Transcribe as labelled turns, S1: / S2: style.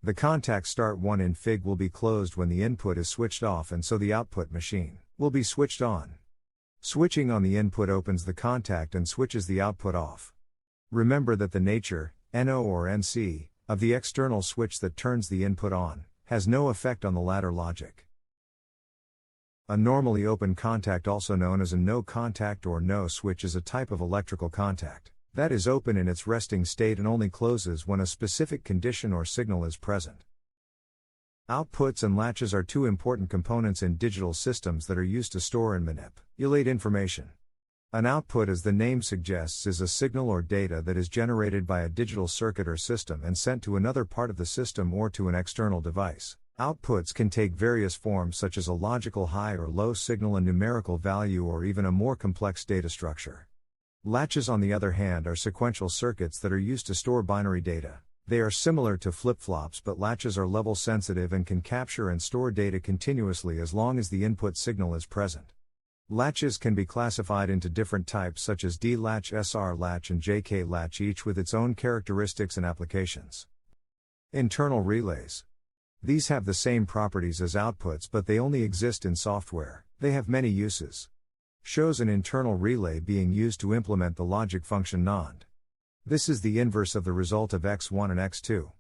S1: The contact start 1 in Fig will be closed when the input is switched off, and so the output machine will be switched on. Switching on the input opens the contact and switches the output off. Remember that the nature, NO or NC, of the external switch that turns the input on, has no effect on the ladder logic. A normally open contact, also known as a no contact or no switch, is a type of electrical contact that is open in its resting state and only closes when a specific condition or signal is present. Outputs and latches are two important components in digital systems that are used to store and manipulate information. An output, as the name suggests, is a signal or data that is generated by a digital circuit or system and sent to another part of the system or to an external device. Outputs can take various forms, such as a logical high or low signal, a numerical value, or even a more complex data structure. Latches, on the other hand, are sequential circuits that are used to store binary data. They are similar to flip-flops, but latches are level sensitive and can capture and store data continuously as long as the input signal is present. Latches can be classified into different types, such as D-latch, SR latch, and JK latch, each with its own characteristics and applications. Internal relays. These have the same properties as outputs, but they only exist in software. They have many uses. Shows an internal relay being used to implement the logic function NAND. This is the inverse of the result of x1 and x2.